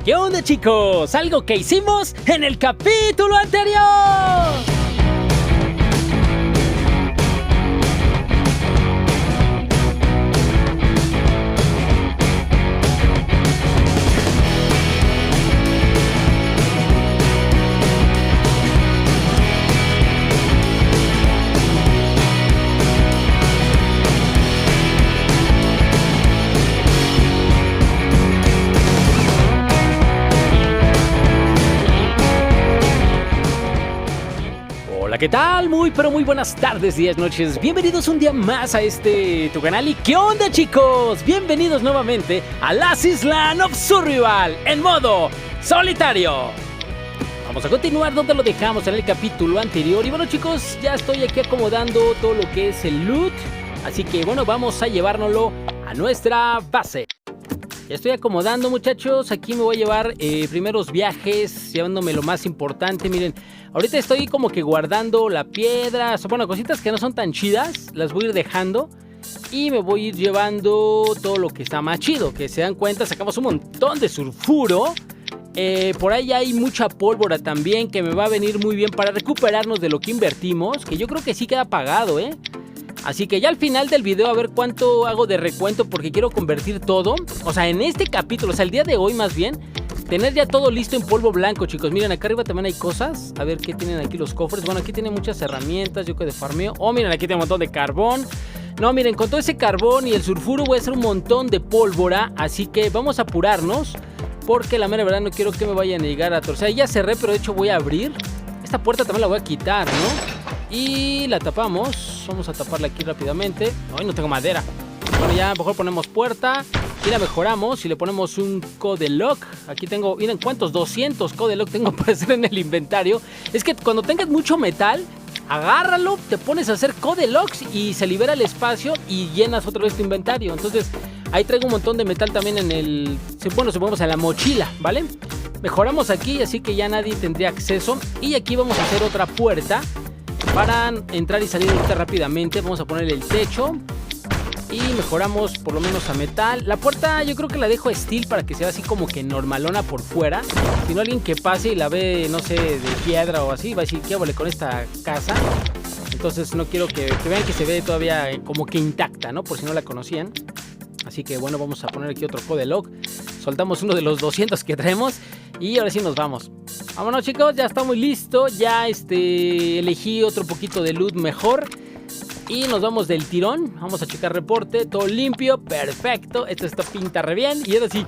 ¿Qué onda, chicos? Algo que hicimos en el capítulo anterior. ¿Qué tal? Muy buenas tardes, días, noches. Bienvenidos un día más a tu canal. ¿Y qué onda, chicos? Bienvenidos nuevamente a Last Island of Survival en modo solitario. Vamos a continuar donde lo dejamos en el capítulo anterior. Y bueno, chicos, ya estoy aquí acomodando todo lo que es el loot. Así que bueno, vamos a llevárnoslo a nuestra base. Ya estoy acomodando, muchachos. Aquí me voy a llevar primeros viajes, llevándome lo más importante. Miren, ahorita estoy como que guardando la piedra. Bueno, cositas que no son tan chidas, las voy a ir dejando. Y me voy a ir llevando todo lo que está más chido. Que se dan cuenta, sacamos un montón de sulfuro. Por ahí hay mucha pólvora también, que me va a venir muy bien para recuperarnos de lo que invertimos. Que yo creo que sí queda pagado, Así que ya al final del video a ver cuánto hago de recuento, porque quiero convertir todo. O sea, en este capítulo, o sea, el día de hoy más bien, tener ya todo listo en polvo blanco, chicos. Miren, acá arriba también hay cosas. A ver qué tienen aquí los cofres. Bueno, aquí tienen muchas herramientas, yo creo de farmeo. Oh, miren, aquí tiene un montón de carbón. No, miren, con todo ese carbón y el sulfuro voy a hacer un montón de pólvora. Así que vamos a apurarnos, porque la mera verdad no quiero que me vayan a llegar a torcer. Ya cerré, pero de hecho voy a abrir. Esta puerta también la voy a quitar, ¿no? Y la tapamos. Vamos a taparla aquí rápidamente. Ay, no tengo madera. Bueno, ya mejor ponemos puerta y la mejoramos y le ponemos un code lock. Aquí tengo, miren cuántos, 200 code lock tengo para hacer en el inventario. Es que cuando tengas mucho metal, agárralo, te pones a hacer code locks y se libera el espacio y llenas otra vez tu inventario. Entonces ahí traigo un montón de metal también en el... Bueno, se ponemos en la mochila, ¿vale? Mejoramos aquí, así que ya nadie tendría acceso. Y aquí vamos a hacer otra puerta para entrar y salir ahorita rápidamente. Vamos a ponerle el techo y mejoramos por lo menos a metal. La puerta yo creo que la dejo steel para que sea así como que normalona por fuera. Si no, alguien que pase y la ve, no sé, de piedra o así, va a decir, ¿qué vale con esta casa? Entonces no quiero que vean que se ve todavía como que intacta, ¿no? Por si no la conocían. Así que bueno, vamos a poner aquí otro code lock. Soltamos uno de los 200 que traemos y ahora sí nos vamos. Vámonos, chicos, ya está muy listo. Ya elegí otro poquito de loot mejor y nos vamos del tirón. Vamos a checar reporte, todo limpio, perfecto. Esto pinta re bien. Y ahora sí,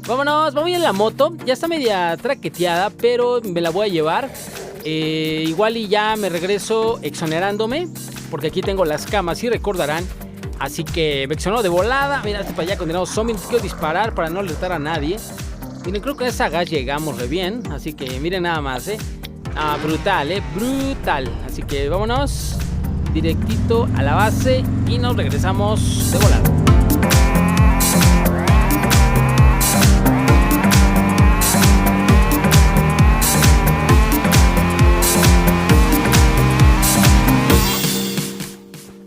vámonos, vamos en la moto. Ya está media traqueteada, pero me la voy a llevar. Igual y ya me regreso exonerándome, porque aquí tengo las camas y recordarán. Así que me exoneró de volada. Mira, para allá condenado zombie. Quiero disparar para no alertar a nadie. Miren, creo que a esa gas llegamos re bien. Así que miren nada más, brutal, brutal. Así que vámonos directito a la base y nos regresamos de volada.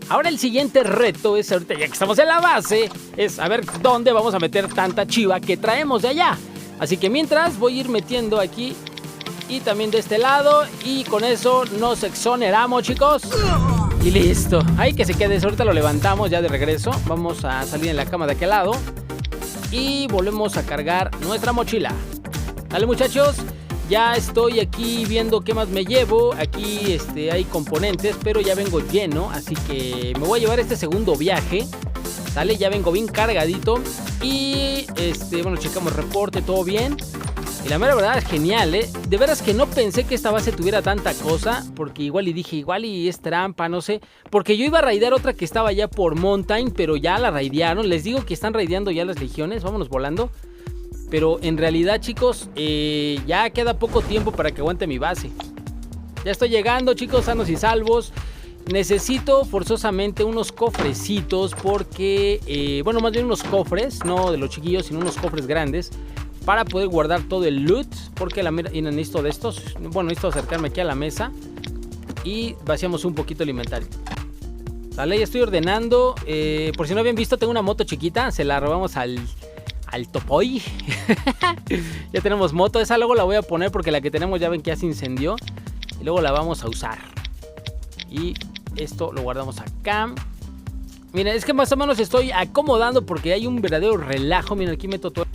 Ahora el siguiente reto es, ahorita ya que estamos en la base, es a ver dónde vamos a meter tanta chiva que traemos de allá. Así que mientras voy a ir metiendo aquí y también de este lado, y con eso nos exoneramos, chicos. Y listo, ahí que se quede eso. Ahorita lo levantamos ya de regreso. Vamos a salir en la cama de aquel lado y volvemos a cargar nuestra mochila. Dale, muchachos. Ya estoy aquí viendo qué más me llevo. Aquí hay componentes, pero ya vengo lleno. Así que me voy a llevar este segundo viaje. ¿Sale? Ya vengo bien cargadito. Y bueno, checamos reporte, todo bien. Y la mera verdad es genial, De veras que no pensé que esta base tuviera tanta cosa. Porque igual y dije, igual y es trampa, no sé. Porque yo iba a raidear otra que estaba ya por Mountain, pero ya la raidearon. Les digo que están raideando ya las legiones. Vámonos volando. Pero en realidad, chicos, ya queda poco tiempo para que aguante mi base. Ya estoy llegando, chicos, sanos y salvos. Necesito forzosamente unos cofrecitos porque, bueno, más bien unos cofres, no de los chiquillos, sino unos cofres grandes, para poder guardar todo el loot. Porque necesito de estos. Bueno, necesito acercarme aquí a la mesa y vaciamos un poquito el inventario. Vale, ya estoy ordenando. Por si no habían visto, tengo una moto chiquita. Se la robamos al al Topoy. Ya tenemos moto. Esa luego la voy a poner porque la que tenemos ya ven que ya se incendió. Y luego la vamos a usar. Y esto lo guardamos acá. Miren, es que más o menos estoy acomodando porque hay un verdadero relajo. Miren, aquí meto todo.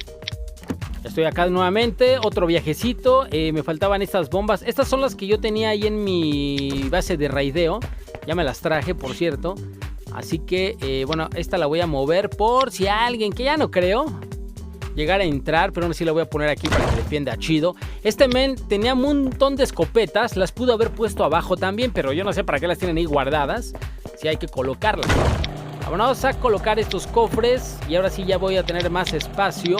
Estoy acá nuevamente, otro viajecito. Me faltaban estas bombas. Estas son las que yo tenía ahí en mi base de raideo. Ya me las traje, por cierto. Así que, bueno, esta la voy a mover por si alguien, que ya no creo, llegar a entrar, pero aún así la voy a poner aquí para que defienda chido. Este men tenía un montón de escopetas. Las pudo haber puesto abajo también, pero yo no sé para qué las tienen ahí guardadas. Si hay que colocarlas. Vamos a colocar estos cofres. Y ahora sí ya voy a tener más espacio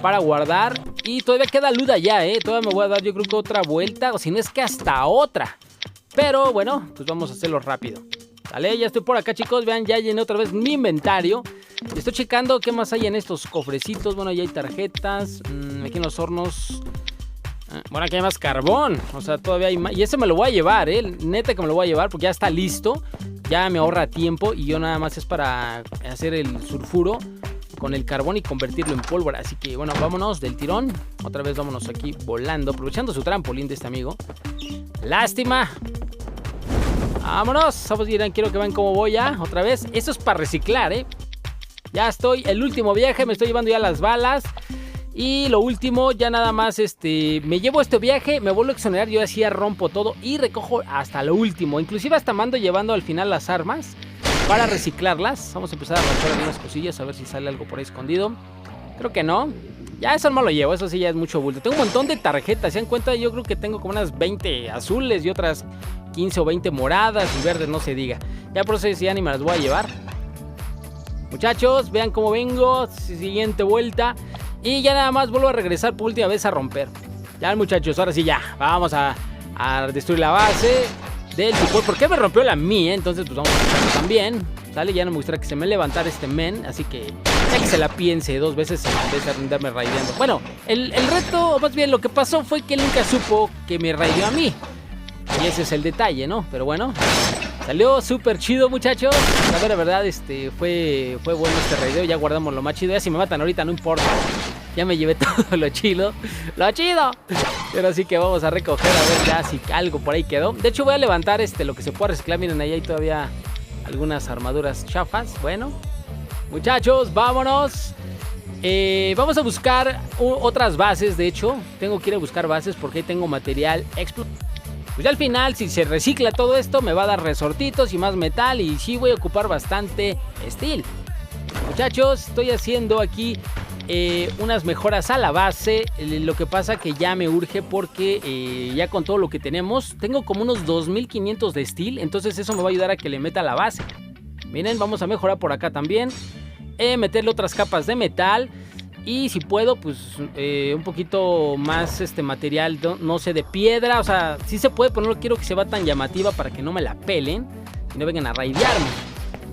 para guardar. Y todavía queda luz allá, todavía me voy a dar yo creo que otra vuelta, o si no es que hasta otra. Pero bueno, pues vamos a hacerlo rápido. Vale, ya estoy por acá, chicos. Vean, ya llené otra vez mi inventario. Estoy checando qué más hay en estos cofrecitos. Bueno, ya hay tarjetas. Aquí en los hornos. Bueno, aquí hay más carbón. O sea, todavía hay más. Y ese me lo voy a llevar, neta que me lo voy a llevar porque ya está listo. Ya me ahorra tiempo y yo nada más es para hacer el sulfuro con el carbón y convertirlo en pólvora. Así que bueno, vámonos del tirón. Otra vez vámonos aquí volando, aprovechando su trampolín de este amigo. Lástima. Vámonos. Vamos a ir, quiero que vean cómo voy ya. Otra vez. Esto es para reciclar, Ya estoy. El último viaje. Me estoy llevando ya las balas. Y lo último, ya nada más, me llevo este viaje, me vuelvo a exonerar, yo así ya rompo todo y recojo hasta lo último. Inclusive hasta mando llevando al final las armas para reciclarlas. Vamos a empezar a romper algunas cosillas, a ver si sale algo por ahí escondido. Creo que no. Ya eso no me lo llevo, eso sí ya es mucho bulto. Tengo un montón de tarjetas, ¿se dan cuenta? Yo creo que tengo como unas 20 azules y otras 15 o 20 moradas y verdes, no se diga. Ya por eso ya ni me las voy a llevar. Muchachos, vean cómo vengo. Siguiente vuelta. Y ya nada más vuelvo a regresar por última vez a romper. Ya, muchachos, ahora sí ya. Vamos a destruir la base del tipo. ¿Por qué me rompió la mía? Entonces pues vamos a hacerlo también. Sale, ya no me gustaría que se me levantara este men. Así que ya que se la piense dos veces en vez de andarme raideando. Bueno, el reto, o más bien lo que pasó fue que él nunca supo que me raideó a mí. Y ese es el detalle, ¿no? Pero bueno, salió súper chido, muchachos. La verdad, fue bueno este raideo. Ya guardamos lo más chido. Ya si me matan ahorita no importa. Ya me llevé todo lo chido. ¡Lo chido! Pero así que vamos a recoger a ver ya si algo por ahí quedó. De hecho voy a levantar lo que se pueda reciclar. Miren, ahí hay todavía algunas armaduras chafas. Bueno, muchachos, vámonos. Vamos a buscar otras bases. De hecho, tengo que ir a buscar bases porque ahí tengo material explosivo. Pues ya al final, si se recicla todo esto, me va a dar resortitos y más metal. Y sí voy a ocupar bastante steel. Muchachos, estoy haciendo aquí unas mejoras a la base. Lo que pasa que ya me urge porque ya con todo lo que tenemos, tengo como unos 2500 de steel. Entonces eso me va a ayudar a que le meta la base. Miren, vamos a mejorar por acá también. Meterle otras capas de metal. Y si puedo, pues un poquito más material, no sé, de piedra. O sea, sí se puede, pero no quiero que se vea tan llamativa para que no me la pelen y no vengan a raidearme.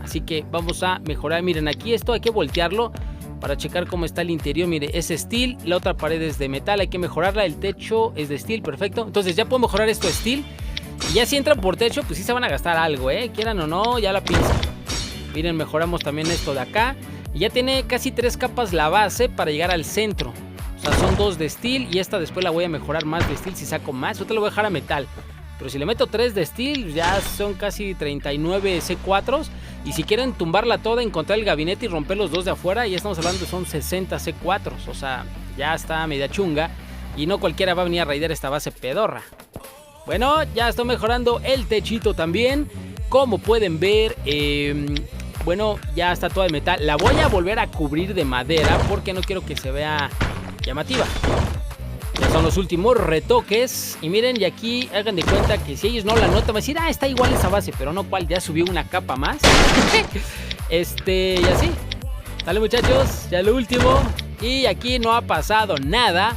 Así que vamos a mejorar. Miren, aquí esto hay que voltearlo para checar cómo está el interior. Mire, es steel, la otra pared es de metal, hay que mejorarla. El techo es de steel, perfecto. Entonces ya puedo mejorar esto de steel. Y ya si entran por techo, pues sí se van a gastar algo, quieran o no, ya la piensan. Miren, mejoramos también esto de acá. Y ya tiene casi 3 capas la base para llegar al centro. O sea, son 2 de steel y esta después la voy a mejorar más de steel si saco más. Otra la voy a dejar a metal. Pero si le meto 3 de steel, ya son casi 39 C4s. Y si quieren tumbarla toda, encontrar el gabinete y romper los 2 de afuera, ya estamos hablando de son 60 C4s. O sea, ya está media chunga. Y no cualquiera va a venir a raidear esta base pedorra. Bueno, ya estoy mejorando el techito también. Como pueden ver, bueno, ya está toda de metal. La voy a volver a cubrir de madera porque no quiero que se vea llamativa. Ya son los últimos retoques. Y miren, y aquí hagan de cuenta que si ellos no la notan, van a decir, está igual esa base. Pero no, cual, ya subió una capa más. Y así. Dale, muchachos, ya lo último. Y aquí no ha pasado nada.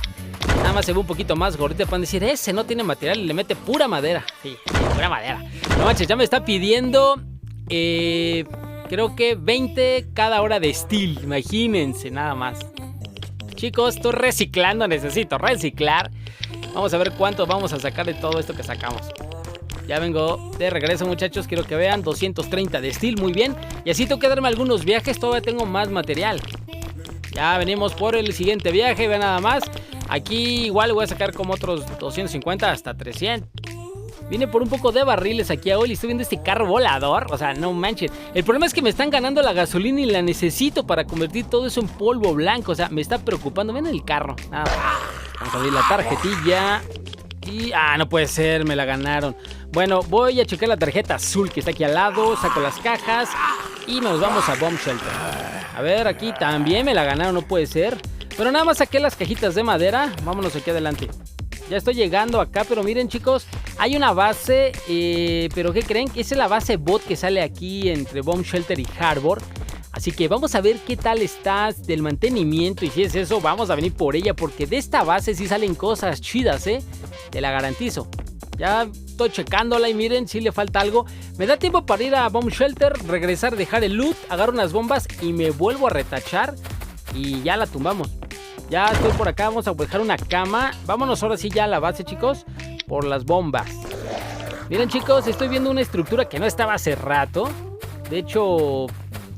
Nada más se ve un poquito más gordito. Pueden decir, ese no tiene material y le mete pura madera. Sí, pura madera. No manches, ya me está pidiendo creo que 20 cada hora de steel. Imagínense nada más. Chicos, estoy reciclando, necesito reciclar. Vamos a ver cuánto vamos a sacar de todo esto que sacamos. Ya vengo de regreso, muchachos. Quiero que vean, 230 de steel, muy bien. Y así tengo que darme algunos viajes, todavía tengo más material. Ya venimos por el siguiente viaje, ve nada más. Aquí igual voy a sacar como otros 250 hasta 300. Vine por un poco de barriles aquí a hoy y estoy viendo este carro volador. O sea, no manches. El problema es que me están ganando la gasolina y la necesito para convertir todo eso en polvo blanco. O sea, me está preocupando. Ven el carro. Nada más. Vamos a abrir la tarjetilla. Y... no puede ser, me la ganaron. Bueno, voy a checar la tarjeta azul que está aquí al lado. Saco las cajas y nos vamos a Bomb Shelter. A ver, aquí también me la ganaron, no puede ser. Pero nada más saqué las cajitas de madera. Vámonos aquí adelante. Ya estoy llegando acá, pero miren chicos, hay una base, pero ¿qué creen? Esa es la base bot que sale aquí entre Bomb Shelter y Harbor. Así que vamos a ver qué tal estás del mantenimiento y si es eso, vamos a venir por ella porque de esta base sí salen cosas chidas, te la garantizo. Ya estoy checándola y miren, si le falta algo. Me da tiempo para ir a Bomb Shelter, regresar, dejar el loot, agarro unas bombas y me vuelvo a retachar y ya la tumbamos. Ya estoy por acá, vamos a dejar una cama. Vámonos ahora sí ya a la base, chicos, por las bombas. Miren, chicos, estoy viendo una estructura que no estaba hace rato. De hecho,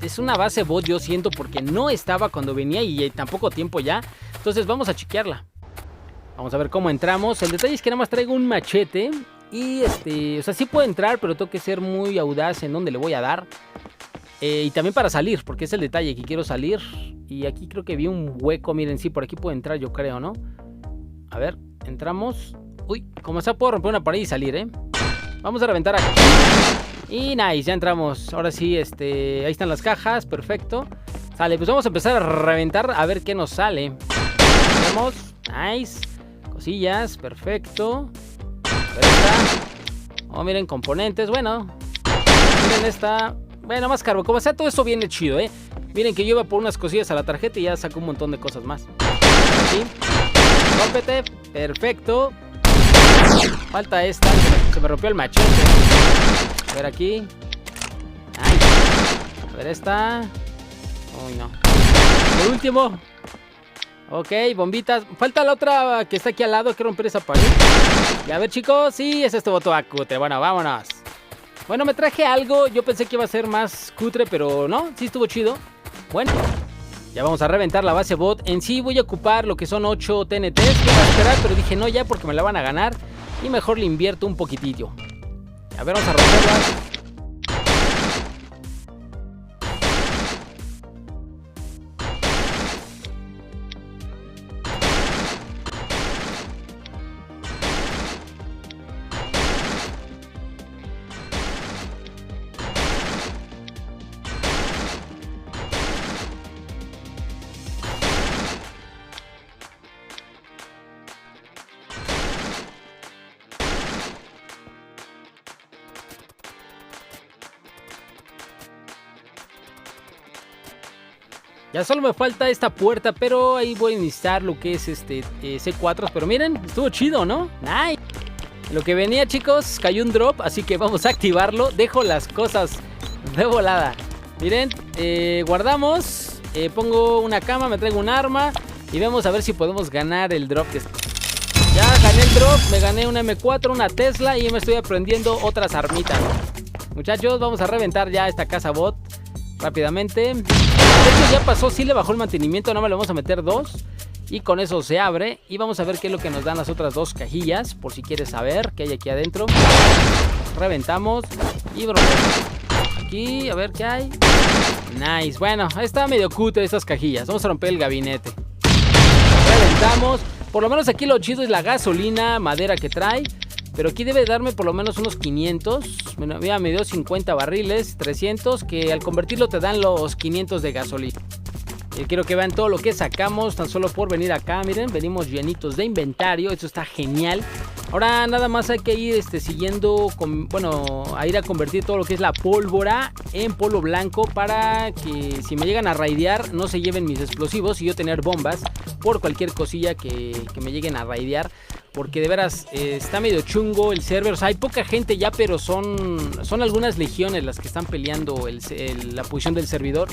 es una base bot, yo siento, porque no estaba cuando venía y tampoco tiempo ya. Entonces vamos a chequearla. Vamos a ver cómo entramos. El detalle es que nada más traigo un machete. Y o sea, sí puedo entrar, pero tengo que ser muy audaz en dónde le voy a dar. Y también para salir, porque es el detalle que quiero salir. Y aquí creo que vi un hueco, miren, sí, por aquí puedo entrar yo creo, ¿no? A ver, entramos. Uy, como sea puedo romper una pared y salir, Vamos a reventar aquí. Y nice, ya entramos. Ahora sí, ahí están las cajas, perfecto. Sale, pues vamos a empezar a reventar a ver qué nos sale. Vemos, nice. Cosillas, perfecto. A ver esta. Oh, miren, componentes, bueno. Miren esta. Bueno, más carbón, como sea, todo eso viene chido, Miren que yo iba por unas cosillas a la tarjeta y ya saco un montón de cosas más. Aquí. Rómpete. Perfecto. Falta esta. Se me rompió el machete. A ver aquí. Ay. A ver esta. Uy, no. Por último. Ok, bombitas. Falta la otra que está aquí al lado. Hay que romper esa pared. Y a ver, chicos. Sí, es este botón a cutre. Bueno, vámonos. Bueno, me traje algo. Yo pensé que iba a ser más cutre, pero no. Sí estuvo chido. Bueno, ya vamos a reventar la base bot. En sí voy a ocupar lo que son 8 TNTs. Iba a esperar, pero dije no ya porque me la van a ganar. Y mejor le invierto un poquitillo. A ver, vamos a romperlas. Ya solo me falta esta puerta, pero ahí voy a necesitar lo que es C4. Pero miren, estuvo chido, ¿no? Nice. Lo que venía, chicos, cayó un drop, así que vamos a activarlo. Dejo las cosas de volada. Miren, guardamos, pongo una cama, me traigo un arma y vamos a ver si podemos ganar el drop. Ya gané el drop, me gané una M4, una Tesla y me estoy aprendiendo otras armitas. Muchachos, vamos a reventar ya esta casa bot rápidamente. De hecho ya pasó, sí le bajó el mantenimiento, nada más le vamos a meter 2 y con eso se abre. Y vamos a ver qué es lo que nos dan las otras 2 cajillas, por si quieres saber qué hay aquí adentro. Reventamos y rompemos. Aquí, a ver qué hay. Nice, bueno, está medio cutre estas cajillas. Vamos a romper el gabinete. Reventamos. Por lo menos aquí lo chido es la gasolina, madera que trae. Pero aquí debe darme por lo menos unos 500. Mira, me dio 50 barriles, 300, que al convertirlo te dan los 500 de gasolina. Y quiero que vean todo lo que sacamos tan solo por venir acá. Miren, venimos llenitos de inventario. Esto está genial. Ahora nada más hay que ir siguiendo, a ir a convertir todo lo que es la pólvora en polvo blanco para que si me llegan a raidear no se lleven mis explosivos y yo tener bombas por cualquier cosilla que me lleguen a raidear. Porque de veras está medio chungo el server. O sea, hay poca gente ya, pero son algunas legiones las que están peleando la posición del servidor.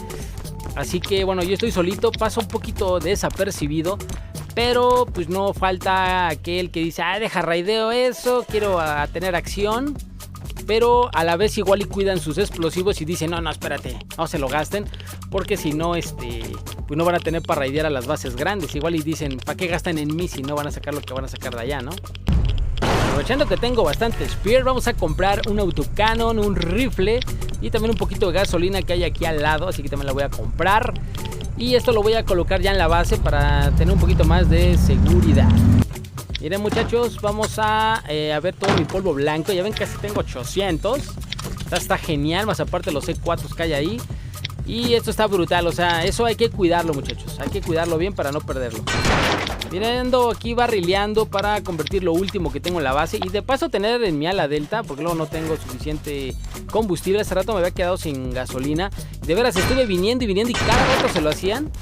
Así que bueno, yo estoy solito, paso un poquito desapercibido. Pero pues no falta aquel que dice, deja raideo eso, quiero tener acción. Pero a la vez igual y cuidan sus explosivos y dicen, no, espérate, no se lo gasten. Porque si no, pues no van a tener para raidear a las bases grandes. Igual y dicen, ¿para qué gastan en mí si no van a sacar lo que van a sacar de allá, no? Aprovechando que tengo bastante Spear, vamos a comprar un autocannon, un rifle y también un poquito de gasolina que hay aquí al lado, así que también la voy a comprar. Y esto lo voy a colocar ya en la base para tener un poquito más de seguridad. Miren muchachos, vamos a ver todo mi polvo blanco. Ya ven que casi tengo 800. Está genial, más aparte los C4 que hay ahí. Y esto está brutal, o sea, eso hay que cuidarlo muchachos. Hay que cuidarlo bien para no perderlo. Miren, ando aquí barrileando para convertir lo último que tengo en la base. Y de paso tener en mi ala delta, porque luego no tengo suficiente combustible. Hace rato me había quedado sin gasolina. De veras estuve viniendo y cada rato se lo hacían.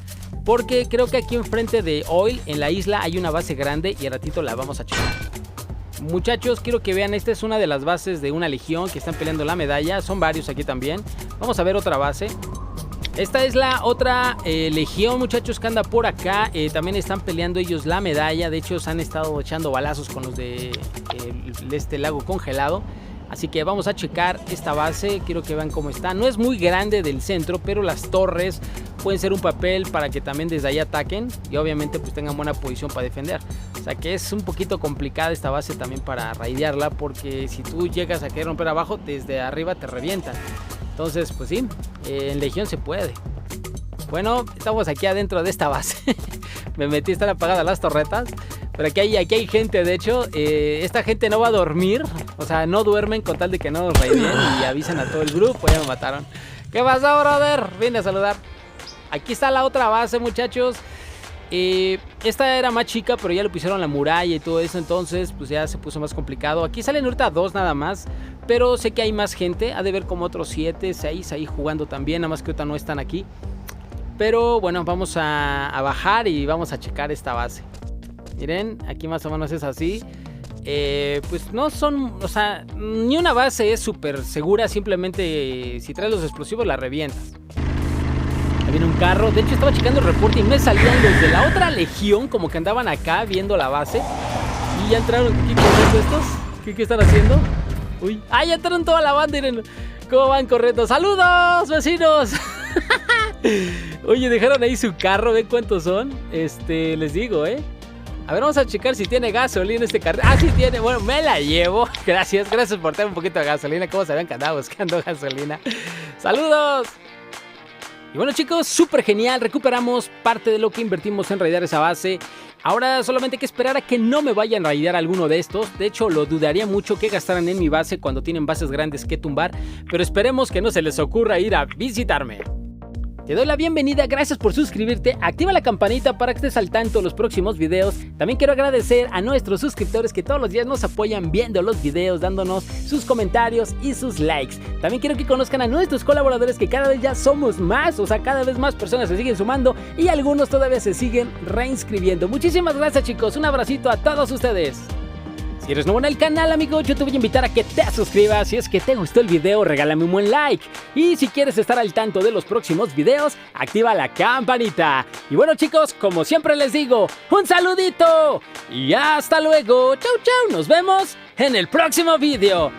Porque creo que aquí enfrente de Oil, en la isla, hay una base grande y al ratito la vamos a checar. Muchachos, quiero que vean, esta es una de las bases de una legión que están peleando la medalla. Son varios aquí también. Vamos a ver otra base. Esta es la otra legión, muchachos, que anda por acá. También están peleando ellos la medalla. De hecho, se han estado echando balazos con los de este lago congelado. Así que vamos a checar esta base. Quiero que vean cómo está. No es muy grande del centro, pero las torres pueden ser un papel para que también desde ahí ataquen. Y obviamente pues tengan buena posición para defender. O sea que es un poquito complicada esta base también para raidearla. Porque si tú llegas a querer romper abajo, desde arriba te revientan. Entonces, pues sí, en Legión se puede. Bueno, estamos aquí adentro de esta base. Me metí, están apagadas las torretas. Pero aquí hay gente, de hecho. Esta gente no va a dormir. O sea, no duermen con tal de que no nos raideen. Y avisan a todo el grupo, ya me mataron. ¿Qué pasó, brother? Vine a saludar. Aquí está la otra base, muchachos. Esta era más chica, pero ya le pusieron la muralla y todo eso. Entonces, pues ya se puso más complicado. Aquí salen ahorita 2 nada más. Pero sé que hay más gente. Ha de ver como otros 7, 6 ahí jugando también. Nada más que ahorita no están aquí. Pero bueno, vamos a bajar y vamos a checar esta base. Miren, aquí más o menos es así. Pues no son, o sea, ni una base es súper segura. Simplemente si traes los explosivos la revientas. Ahí viene un carro. De hecho estaba checando el reporte y me salían los de la otra legión, como que andaban acá viendo la base. Y ya entraron aquí corriendo estos. ¿Qué están haciendo? Uy, ya entraron toda la banda. Miren cómo van corriendo. ¡Saludos, vecinos! Oye, dejaron ahí su carro. ¿Ven cuántos son? Les digo, A ver, vamos a checar si tiene gasolina este carro. Ah, sí tiene. Bueno, me la llevo. Gracias por tener un poquito de gasolina. ¿Cómo sabían que andaba buscando gasolina? ¡Saludos! Y bueno, chicos, súper genial. Recuperamos parte de lo que invertimos en raidear esa base. Ahora solamente hay que esperar a que no me vayan a raidear alguno de estos. De hecho, lo dudaría mucho que gastaran en mi base cuando tienen bases grandes que tumbar. Pero esperemos que no se les ocurra ir a visitarme. Te doy la bienvenida, gracias por suscribirte, activa la campanita para que estés al tanto de los próximos videos. También quiero agradecer a nuestros suscriptores que todos los días nos apoyan viendo los videos, dándonos sus comentarios y sus likes. También quiero que conozcan a nuestros colaboradores, que cada vez ya somos más, o sea, cada vez más personas se siguen sumando y algunos todavía se siguen reinscribiendo. Muchísimas gracias, chicos, un abracito a todos ustedes. Si eres nuevo en el canal, amigo, yo te voy a invitar a que te suscribas. Si es que te gustó el video, regálame un buen like. Y si quieres estar al tanto de los próximos videos, activa la campanita. Y bueno, chicos, como siempre les digo, un saludito y hasta luego. Chau, chau, nos vemos en el próximo video.